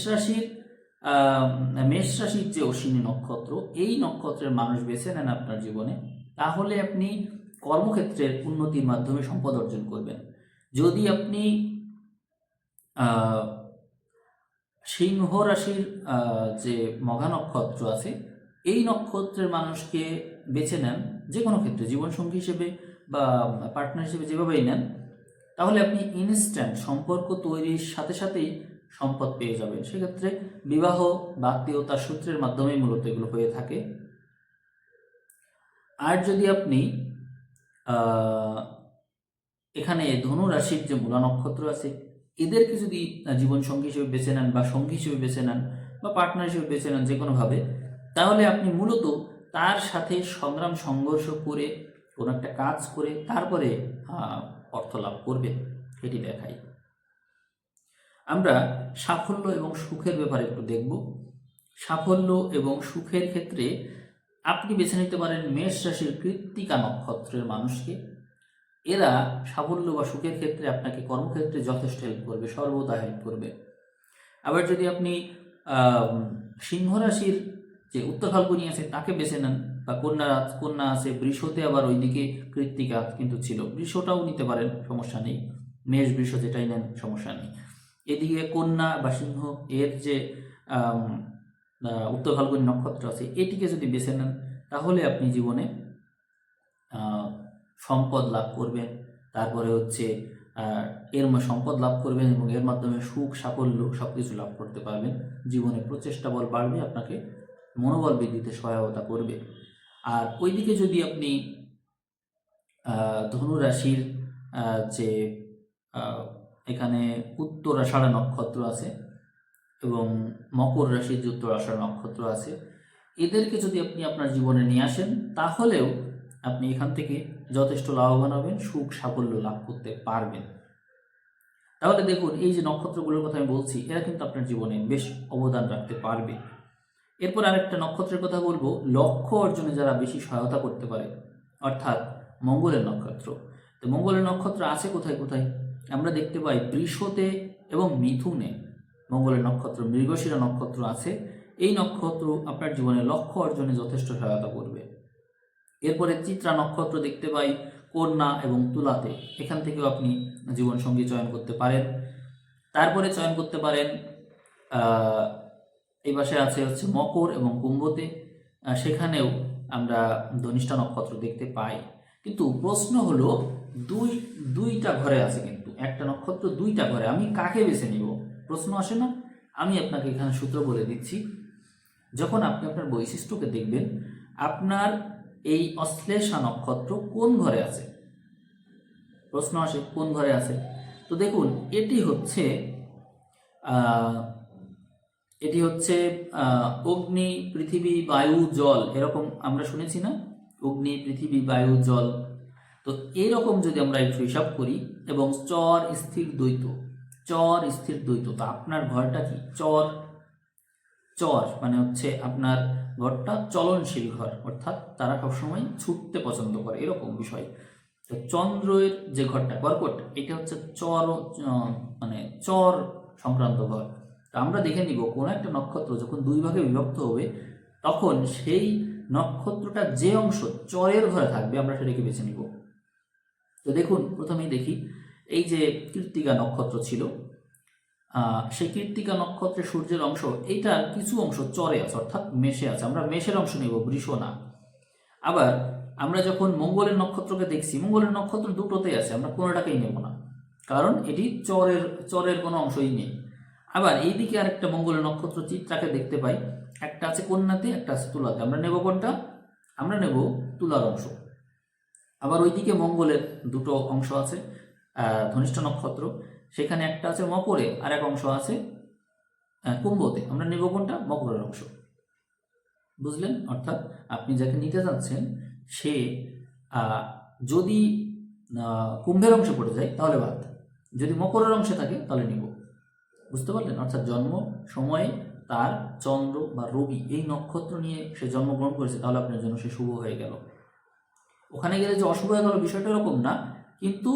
রাশির যে অশ্বিনী নক্ষত্র, এই নক্ষত্রের মানুষ বেছে নেন আপনার জীবনে, তাহলে আপনি কর্মক্ষেত্রের উন্নতির মাধ্যমে সম্পদ অর্জন করবেন। যদি আপনি সিংহ রাশির যে মঘা নক্ষত্র আছে, এই নক্ষত্রের মানুষকে বেছে নেন যে কোনো ক্ষেত্রে, জীবনসঙ্গী হিসেবে বা পার্টনার হিসেবে যেভাবেই নেন, তাহলে আপনি ইনস্ট্যান্ট সম্পর্ক তৈরির সাথে সাথেই সম্পদ পেয়ে যাবেন। সেক্ষেত্রে বিবাহ বা আত্মীয়তার সূত্রের মাধ্যমেই মূলত এগুলো হয়ে থাকে। আর যদি আপনি এখানে ধনু রাশির যে মূলা নক্ষত্র আছে, এদেরকে যদি জীবনসঙ্গী হিসেবে বেছে নেন বা সঙ্গী হিসেবে বেছে নেন, বা পার্টনার হিসেবে বেছে নেন যে কোনোভাবে, তাহলে আপনি মূলত তার সাথে সংগ্রাম সংঘর্ষ করে কোনো একটা কাজ করে তারপরে অর্থ লাভ করবেন, এটি দেখায়। আমরা সাফল্য এবং সুখের ব্যাপারে একটু দেখব। সাফল্য এবং সুখের ক্ষেত্রে আপনি বেছে নিতে পারেন মেষ রাশির কৃত্তিকা নক্ষত্রের মানুষকে। এরা সাফল্য বা সুখের ক্ষেত্রে আপনাকে কর্মক্ষেত্রে যথেষ্ট হেল্প করবে, সর্বদা হেল্প করবে। আবার যদি আপনি সিংহ রাশির যে উত্তর ফাল্গুনী আছে তাকে বেছে নেন, বা কন্যা আছে, বৃষতে আবার ওইদিকে কৃত্তিকা কিন্তু ছিল, বৃষটাও নিতে পারেন, সমস্যা নেই, মেষ বৃষ যেটাই নেন সমস্যা নেই। এদিকে কন্যা বা সিংহ এর যে উত্তর ফাল্গুনী নক্ষত্র আছে এটিকে যদি বেছে নেন, তাহলে আপনি জীবনে সম্পদ লাভ করবেন, তারপরে হচ্ছে এর সম্পদ লাভ করবেন এবং এর মাধ্যমে সুখ সাফল্য সব কিছু লাভ করতে পারবেন। জীবনে প্রচেষ্টা বল বাড়বে, আপনাকে মনোবল বৃদ্ধিতে সহায়তা করবে। আর ওইদিকে যদি আপনি ধনু রাশির যে এখানে উত্তর আষাঢ়া নক্ষত্র আছে এবং মকর রাশির যে উত্তর আষাঢ়া নক্ষত্র আছে, এদেরকে যদি আপনি আপনার জীবনে নিয়ে আসেন, তাহলেও আপনি এখান থেকে যথেষ্ট লাভবান হবেন, সুখ সাফল্য লাভ করতে পারবেন। তাহলে দেখুন, এই যে নক্ষত্রগুলোর কথা আমি বলছি, এরা কিন্তু আপনার জীবনে বেশ অবদান রাখতে পারবে। এরপর আরেকটা নক্ষত্রের কথা বলবো, লক্ষ্য অর্জনে যারা বেশি সহায়তা করতে পারে, অর্থাৎ মঙ্গলের নক্ষত্র। তো মঙ্গলের নক্ষত্র আছে কোথায় কোথায়? আমরা দেখতে পাই বৃষতে এবং মিথুনে মঙ্গলের নক্ষত্র, মৃগশিরা নক্ষত্র আছে। এই নক্ষত্র আপনার জীবনে লক্ষ্য অর্জনে যথেষ্ট সহায়তা করবে। এরপরে চিত্রা নক্ষত্র দেখতে পাই কন্যা এবং তুলাতে, এখান থেকেও আপনি জীবনসঙ্গী চয়ন করতে পারেন। তারপরে চয়ন করতে পারেন এই পাশে আছে হচ্ছে মকর এবং কুম্ভতে, সেখানেও আমরা ধনিষ্ঠা নক্ষত্র দেখতে পাই। কিন্তু প্রশ্ন হলো, দুইটা ঘরে আছে, কিন্তু একটা নক্ষত্র দুইটা ঘরে, আমি কাকে বেছে নিব? প্রশ্ন আসে না? আমি আপনাকে এখানে সূত্র বলে দিচ্ছি। যখন আপনি আপনার বৈশিষ্ট্যকে দেখবেন, আপনার এই অশ্লেষা নক্ষত্র কোন ঘরে আছে, প্রশ্ন আসে কোন ঘরে আছে। তো দেখুন, এটি হচ্ছে অগ্নি পৃথিবী বায়ু জল, এরকম আমরা শুনেছি না, অগ্নি পৃথিবী বায়ু জল। তো এরকম যদি আমরা একটু হিসাব করি এবং চর স্থির দ্বৈত, তো আপনার ঘরটা কি চর মানে হচ্ছে আপনার ঘরটা চলনশীল ঘর, অর্থাৎ তারা সবসময় ছুটতে পছন্দ করে, এরকম বিষয়। তো চন্দ্রের যে ঘরটা কর্কট, এটা হচ্ছে মানে চর সংক্রান্ত ঘর। তো আমরা দেখে নিব কোনো একটা নক্ষত্র যখন দুই ভাগে বিভক্ত হবে, তখন সেই নক্ষত্রটা যে অংশ চরের ঘরে থাকবে আমরা সেটাকে বেছে নিব। তো দেখুন, প্রথমেই দেখি, এই যে কৃত্তিকা নক্ষত্র ছিল, সেই কৃত্তিকা নক্ষত্রের সূর্যের অংশ, এইটার কিছু অংশ চরে আছে, অর্থাৎ মেষে আছে, আমরা মেষের অংশ নেব, বৃষ না। আবার আমরা যখন মঙ্গলের নক্ষত্রকে দেখছি, মঙ্গলের নক্ষত্র দুটোতেই আছে, আমরা কোনোটাকেই নেব না, কারণ এটি চরের কোনো অংশই নেই। আবার এইদিকে আরেকটা মঙ্গলের নক্ষত্র চিত্রাকে দেখতে পাই, একটা আছে কন্যাতে, একটা আছে তুলাতে, আমরা নেব কোনটা? আমরা নেব তুলার অংশ। আবার ওইদিকে মঙ্গলের দুটো অংশ আছে, ধনিষ্ঠ নক্ষত্র, সেখানে একটা আছে মকরে আর এক অংশ আছে কুম্ভতে, আমরা নেব কোনটা? মকরের অংশ। বুঝলেন? অর্থাৎ আপনি যাকে নিতে যাচ্ছেন সে যদি কুম্ভের অংশে পড়ে যায় তাহলে বাদ, যদি মকরের অংশে থাকে তাহলে নিব। বুঝতে পারলেন? অর্থাৎ জন্ম সময়ে তার চন্দ্র বা রবি এই নক্ষত্র নিয়ে সে জন্মগ্রহণ করেছে, তাহলে আপনার জন্য সে শুভ হয়ে গেল। ওখানে গেলে যে অশুভ হয়ে গেল বিষয়টা এরকম না, কিন্তু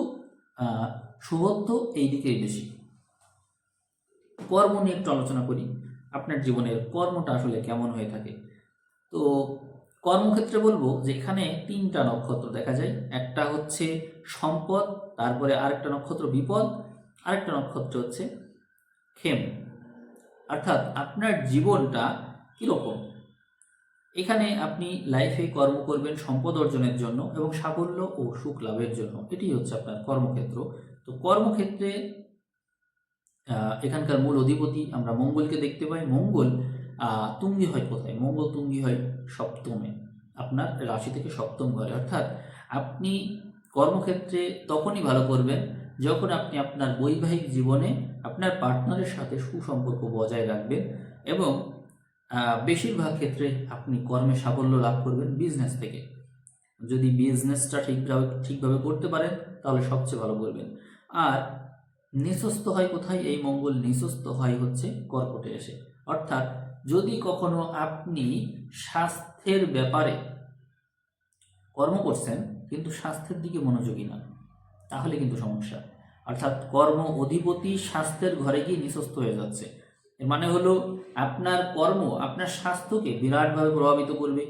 শুভত্ব এই দিকেই বেশি। কর্ম নিয়ে একটু আলোচনা করি, আপনার জীবনের কর্মটা আসলে কেমন হয়ে থাকে। তো কর্মক্ষেত্রে বলবো যে এখানে তিনটা নক্ষত্র দেখা যায়, একটা হচ্ছে সম্পদ, তারপরে আরেকটা নক্ষত্র বিপদ, আরেকটা নক্ষত্র হচ্ছে ক্ষেম। অর্থাৎ আপনার জীবনটা কীরকম, এখানে আপনি লাইফে কর্ম করবেন সম্পদ অর্জনের জন্য এবং সাফল্য ও সুখ লাভের জন্য, এটি হচ্ছে আপনার কর্মক্ষেত্র। তো কর্মক্ষেত্রে এখানকার মূল অধিপতি আমরা মঙ্গলকে দেখতে পাই। মঙ্গল তুঙ্গি হয় কোথায়? মঙ্গল তুঙ্গি হয় সপ্তমে, আপনার রাশি থেকে সপ্তম ঘরে। অর্থাৎ আপনি কর্মক্ষেত্রে তখনই ভালো করবেন যখন আপনি আপনার বৈবাহিক জীবনে আপনার পার্টনারের সাথে সুসম্পর্ক বজায় রাখবেন এবং বেশিরভাগ ক্ষেত্রে আপনি কর্মে সাফল্য লাভ করবেন বিজনেস থেকে। যদি বিজনেসটা ঠিকভাবে করতে পারেন তাহলে সবচেয়ে ভালো করবেন। আর নিঃস্বস্ত হয় কোথায়? এই মঙ্গল নিঃস্বস্ত হয় হচ্ছে কর্কটে এসে। অর্থাৎ যদি কখনো আপনি স্বাস্থ্যের ব্যাপারে কর্ম করছেন কিন্তু স্বাস্থ্যের দিকে মনোযোগী না, তাহলে কিন্তু সমস্যা। অর্থাৎ কর্ম অধিপতি স্বাস্থ্যের ঘরে গিয়ে নিঃস্বস্ত হয়ে যাচ্ছে। এর মানে হলো আপনার কর্ম আপনার স্বাস্থ্যকে বিরাটভাবে প্রভাবিত করবে।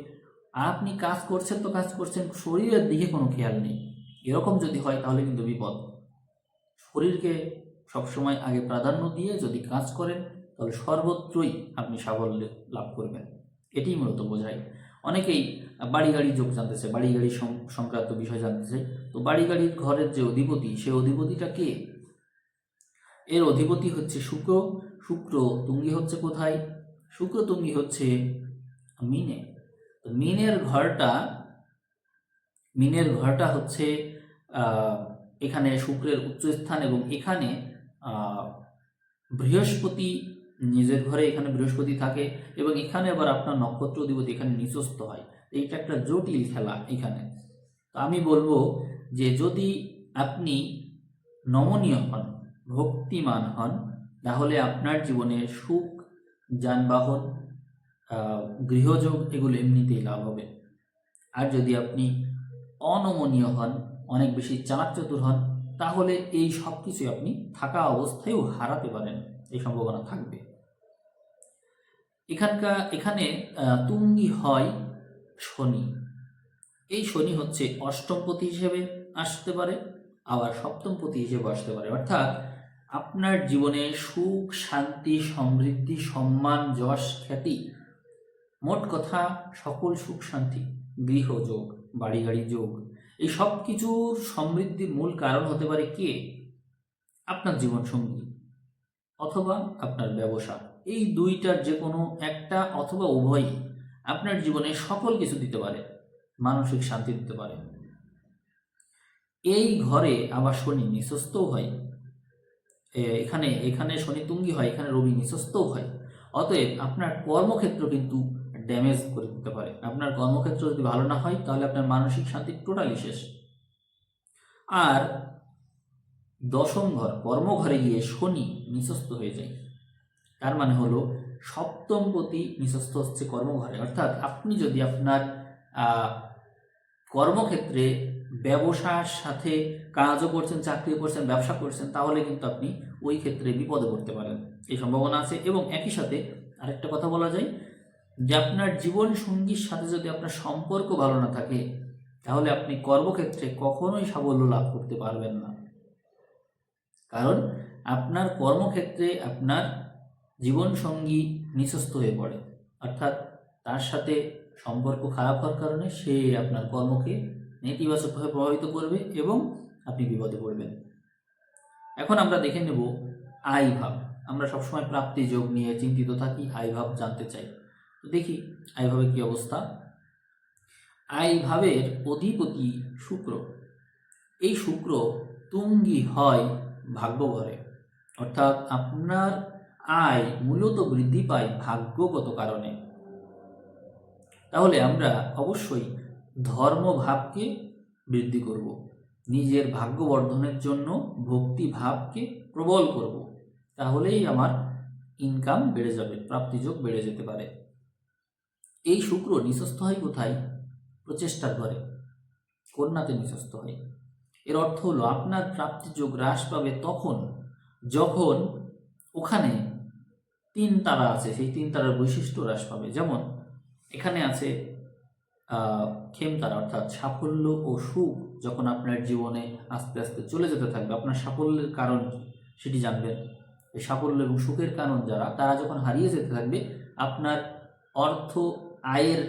আপনি কাজ করছেন তো কাজ করছেন, শরীরের দিকে কোনো খেয়াল নেই। এরকম যদি হয় তাহলে কিন্তু বিপদ। শরীরকে সবসময় আগে প্রাধান্য দিয়ে যদি কাজ করেন তাহলে সর্বত্রই আপনি সাফল্য লাভ করবেন। এটিই মূলত বোঝায়। অনেকেই বাড়ি গাড়ি যোগ জানতে চায়, বাড়ি গাড়ি সংক্রান্ত বিষয় জানতে চায়। তো বাড়ি গাড়ির ঘরের যে অধিপতি, সেই অধিপতিটা কে? এর অধিপতি হচ্ছে শুক্র। শুক্র তুঙ্গি হচ্ছে কোথায়? শুক্র তুঙ্গি হচ্ছে মিনে। তো মিনের ঘরটা হচ্ছে এখানে শুক্রের উচ্চস্থান, এবং এখানে বৃহস্পতি নিজের ঘরে, এখানে বৃহস্পতি থাকে, এবং এখানে আবার আপনার নক্ষত্র অধিপতি এখানে নিচস্থ হয়। এইটা একটা জটিল খেলা এখানে। তো আমি বলবো যে যদি আপনি নমনীয় হন, ভক্তিমান হন, তাহলে আপনার জীবনে সুখ, যানবাহন, গৃহযোগ এগুলো এমনিতেই লাভ হবে। আর যদি আপনি অনমনীয় হন, অনেক বেশি চালাক চতুর হন, তাহলে এই সব কিছুই আপনি থাকা অবস্থায়ও হারাতে পারেন, এই সম্ভাবনা থাকবে। এখানে তুঙ্গি হয় শনি। এই শনি হচ্ছে অষ্টমপতি হিসেবে আসতে পারে, আবার সপ্তমপতি হিসেবে আসতে পারে। অর্থাৎ আপনার জীবনে সুখ, শান্তি, সমৃদ্ধি, সম্মান, যশ, খ্যাতি, মোট কথা সকল সুখ শান্তি, গৃহযোগ, বাড়ি গাড়ি যোগ, এই সব কিছুর সমৃদ্ধির মূল কারণ হতে পারে কে? আপনার জীবনসঙ্গী অথবা আপনার ব্যবসা। এই দুইটার যে কোনো একটা অথবা উভয়ই আপনার জীবনে সকল কিছু দিতে পারে, মানসিক শান্তি দিতে পারে। এই ঘরে আবার শনি নিঃস্বস্তও হয়। এখানে শনি তুঙ্গি হয়, এখানে রবি নিঃস্বস্তও হয়। অতএব আপনার কর্মক্ষেত্র কিন্তু ড্যামেজ করে দিতে পারে। আপনার কর্মক্ষেত্র যদি ভালো না হয় তাহলে আপনার মানসিক শান্তি টোটালি শেষ। আর দশম ঘর, কর্মঘরে গিয়ে শনি নিঃস্বস্ত হয়ে যায়, তার মানে হলো সপ্তমপতি নিঃস্বস্ত হচ্ছে কর্মঘরে। অর্থাৎ আপনি যদি আপনার কর্মক্ষেত্রে ব্যবসার সাথে কাজও করছেন, চাকরি করছেন, ব্যবসা করছেন, তাহলে কিন্তু আপনি ওই ক্ষেত্রে বিপদে পড়তে পারেন, এই সম্ভাবনা আছে। এবং একই সাথে আরেকটা কথা বলা যায় যে আপনার জীবন সঙ্গীর সাথে যদি আপনার সম্পর্ক ভালো না থাকে তাহলে আপনি কর্মক্ষেত্রে কখনোই সাফল্য লাভ করতে পারবেন না। কারণ আপনার কর্মক্ষেত্রে আপনার জীবনসঙ্গী নিঃস্বস্ত হয়ে পড়ে, অর্থাৎ তার সাথে সম্পর্ক খারাপ হওয়ার কারণে সে আপনার কর্মকে নেতিবাচকভাবে প্রভাবিত করবে এবং আপনি বিপদে পড়বেন। এখন আমরা দেখে নেব আয় ভাব। আমরা সবসময় প্রাপ্তি যোগ নিয়ে চিন্তিত থাকি, আয় ভাব জানতে চাই। তো দেখি আয় ভাবে কি অবস্থা। আয় ভাবের অধিপতি শুক্র। এই শুক্র তুঙ্গি হয় ভাগ্যঘরে। অর্থাৎ আপনার আয় মূলত বৃদ্ধি পায় ভাগ্যগত কারণে। তাহলে আমরা অবশ্যই ধর্মভাবকে বৃদ্ধি করব, নিজের ভাগ্য বর্ধনের জন্য ভক্তি ভাবকে প্রবল করব, তাহলেই আমার ইনকাম বেড়ে যাবে, প্রাপ্তিযোগ বেড়ে যেতে পারে। এই শুক্র নিঃস্বস্ত হয় কোথায়? প্রচেষ্টার ঘরে, কন্যাতে নিঃস্বস্ত হয়। এর অর্থ হলো আপনার প্রাপ্তিযোগ হ্রাস পাবে তখন যখন ওখানে 3 তারা আছে, সেই 3 তারার বৈশিষ্ট্য হ্রাস পাবে। যেমন এখানে আছে খেম তারা, অর্থাৎ সাফল্য ও সুখ যখন আপনার জীবনে আস্তে আস্তে চলে যেতে থাকবে, আপনার সাফল্যের কারণ সেটি জানবেন। এই সাফল্য এবং সুখের কারণ তারা যখন হারিয়ে যেতে থাকবে, আপনার অর্থ আয়ের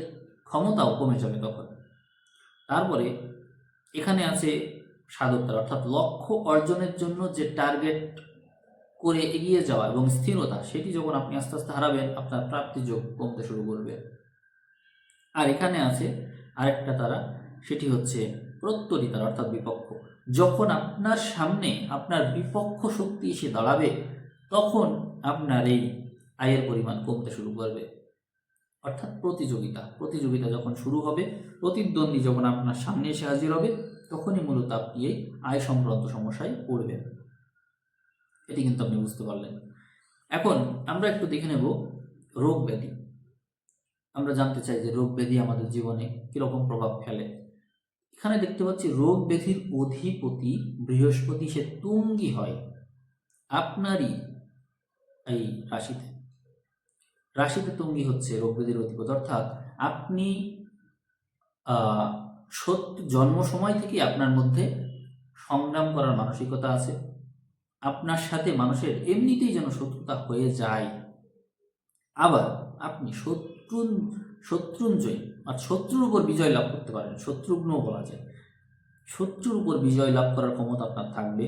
ক্ষমতাও কমে যাবে তখন। তারপরে এখানে আছে সাধক তারা, অর্থাৎ লক্ষ্য অর্জনের জন্য যে টার্গেট করে এগিয়ে যাওয়া এবং স্থিরতা, সেটি যখন আপনি আস্তে আস্তে হারাবেন, আপনার প্রাপ্তিযোগ কমতে শুরু করবে। আর এখানে আছে আরেকটা তারা, সেটি হচ্ছে প্রত্যরী তারা, অর্থাৎ বিপক্ষ। যখন আপনার সামনে আপনার বিপক্ষ শক্তি এসে দাঁড়াবে তখন আপনার এই আয়ের পরিমাণ কমতে শুরু করবে। অর্থাৎ প্রতিযোগিতা যখন শুরু হবে, প্রতিদ্বন্দ্বী যখন আপনার সামনে এসে হাজির হবে, তখনই মূলত আপনি এই আয় সংক্রান্ত সমস্যায় পড়বেন। এটি কিন্তু আপনি বুঝতে পারলেন। এখন আমরা একটু দেখে নেব রোগ ব্যাধি। আমরা জানতে চাই যে রোগ ব্যাধি আমাদের জীবনে কীরকম প্রভাব ফেলে। এখানে দেখতে পাচ্ছি রোগ ব্যাধির অধিপতি বৃহস্পতি, সে তুঙ্গি হয় আপনারই এই রাশিতে তুঙ্গি হচ্ছে রোগ ব্যাধির অধিপতি। অর্থাৎ আপনি জন্ম সময় থেকে আপনার মধ্যে সংগ্রাম করার মানসিকতা আছে। আপনার সাথে মানুষের এমনিতেই যেন শত্রুতা হয়ে যায়। আবার আপনি শত্রুঞ্জয় আর শত্রুর উপর বিজয় লাভ করতে পারেন, শত্রুঘ্নও বলা যায়। শত্রুর উপর বিজয় লাভ করার ক্ষমতা আপনার থাকবে।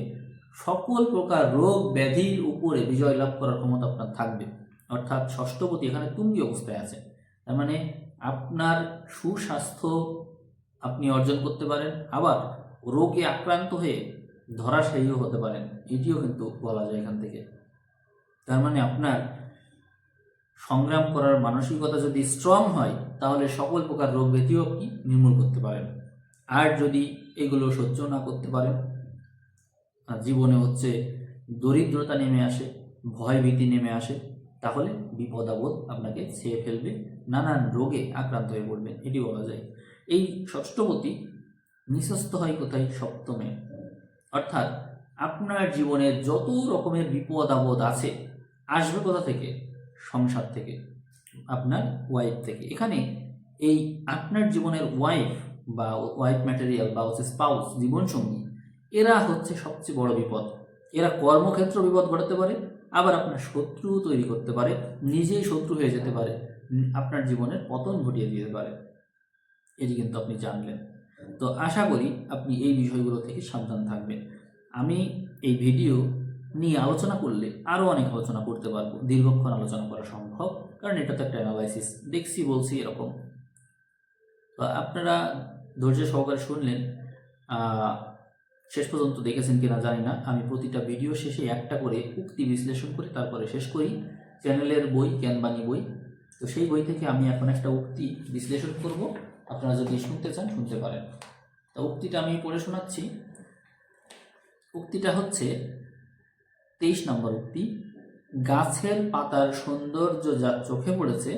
সকল প্রকার রোগ ব্যাধির উপরে বিজয় লাভ করার ক্ষমতা আপনার থাকবে। অর্থাৎ ষষ্ঠপতি এখানে তুঙ্গি অবস্থায় আছে, তার মানে আপনার সুস্বাস্থ্য আপনি অর্জন করতে পারেন। আবার রোগে আক্রান্ত হয়ে ধরাশায়ীও হতে পারেন, এটিও কিন্তু বলা যায় এখান থেকে। তার মানে আপনার সংগ্রাম করার মানসিকতা যদি স্ট্রং হয়, তাহলে সকল প্রকার রোগ ব্যাধিও আপনি নির্মূল করতে পারেন। আর যদি এগুলো সহ্য না করতে পারেন, জীবনে দরিদ্রতা নেমে আসে, ভয় ভীতি নেমে আসে, তাহলে বিপদ আপদ আপনাকে ছেয়ে ফেলবে, নানান রোগে আক্রান্ত হয়ে পড়বেন, এটি বলা যায়। এই ষষ্ঠপতি নিঃস্বস্থ হয় কোথায়? সপ্তমে। অর্থাৎ আপনার জীবনে যত রকমের বিপদ আপদ আছে, আসবে কোথা থেকে? সংসার থেকে, আপনার ওয়াইফ থেকে। এখানে এই আপনার জীবনের ওয়াইফ বা ওয়াইফ ম্যাটেরিয়াল বা স্পাউস, জীবনসঙ্গী, এরা হচ্ছে সবচেয়ে বড় বিপদ। এরা কর্মক্ষেত্র বিপদ ঘটাতে পারে, আবার আপনার শত্রু তৈরি করতে পারে, নিজেই শত্রু হয়ে যেতে পারে, আপনার জীবনের পতন ঘটিয়ে দিতে পারে। এটি কিন্তু আপনি জানলেন। তো আশা করি আপনি এই বিষয়গুলো থেকে সাবধান থাকবেন। আমি এই ভিডিও নিয়ে আলোচনা করলে আরও অনেক আলোচনা করতে পারবো, দীর্ঘক্ষণ আলোচনা করা সম্ভব, কারণ এটা তো একটা অ্যানালাইসিস, দেখছি বলছি এরকম। তো আপনারা ধৈর্য সহকারে শুনলেন, শেষ পর্যন্ত দেখেছেন কিনা জানি না। আমি প্রতিটা ভিডিও শেষে একটা করে উক্তি বিশ্লেষণ করে তারপরে শেষ করি। চ্যানেলের বই জ্ঞানবাণী বই, তো সেই বই থেকে আমি এখন একটা উক্তি বিশ্লেষণ করব। আপনারা যদি শুনতে চান শুনতে পারেন। তো উক্তিটা আমি পড়ে শোনাচ্ছি। উক্তিটা হচ্ছে 23 নম্বর উক্তি। গাছের পাতার সৌন্দর্য যা চোখে পড়েছে,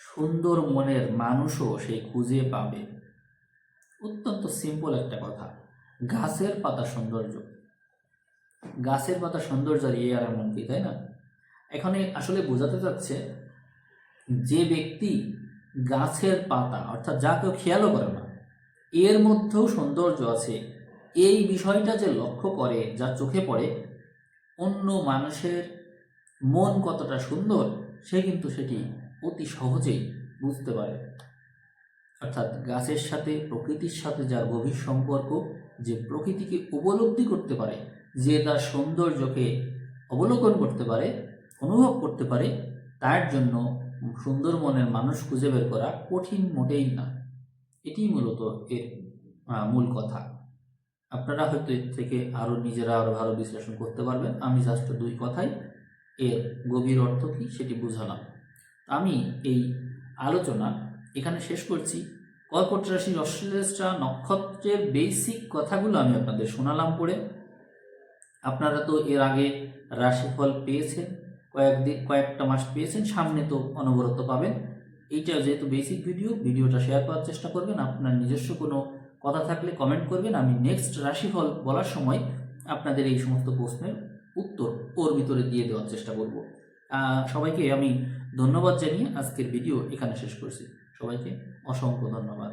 সুন্দর মনের মানুষও সেই খুঁজে পাবে। অত্যন্ত সিম্পল একটা কথা। গাছের পাতা সৌন্দর্য, গাছের পাতা সৌন্দর্য আর এমন কি, তাই না? এখানে আসলে বোঝাতে চাচ্ছে যে ব্যক্তি গাছের পাতা, অর্থাৎ যা কেউ খেয়ালও করে না, এর মধ্যেও সৌন্দর্য আছে, এই বিষয়টা যে লক্ষ্য করে, যা চোখে পড়ে, অন্য মানুষের মন কতটা সুন্দর সে কিন্তু সেটি অতি সহজেই বুঝতে পারে। অর্থাৎ গাছের সাথে, প্রকৃতির সাথে যার গভীর সম্পর্ক, যে প্রকৃতিকে উপলব্ধি করতে পারে, যে তার সৌন্দর্যকে অবলোকন করতে পারে, অনুভব করতে পারে, তার জন্য সুন্দর মনের মানুষ খুঁজে বের করা কঠিন মোটেই না। এটি মূলত এর মূল কথা। আপনারা হয়তো এর থেকে নিজেরা আরও ভালো বিশ্লেষণ করতে পারবেন। আমি জাস্ট 2 কথাই এর গভীর অর্থ কী সেটি বুঝালাম। আমি এই আলোচনা এখানে শেষ করছি। কর্কট রাশির অশ্লেষা নক্ষত্রের বেসিক কথাগুলো আমি আপনাদের শোনালাম পড়ে। আপনারা তো এর আগে রাশিফল পেয়েছেন, কয়েকটা মাস পেয়েছেন, সামনে তো অনবরত পাবেন। এইটা যেহেতু বেসিক ভিডিওটা শেয়ার করার চেষ্টা করবেন। আপনার নিজস্ব কোনো কথা থাকলে কমেন্ট করবেন। আমি নেক্সট রাশিফল বলার সময় আপনাদের এই সমস্ত প্রশ্নের উত্তর ওর ভিতরে দিয়ে দেওয়ার চেষ্টা করব। সবাইকে আমি ধন্যবাদ জানিয়ে আজকের ভিডিও এখানে শেষ করছি। সবাইকে অসংখ্য ধন্যবাদ।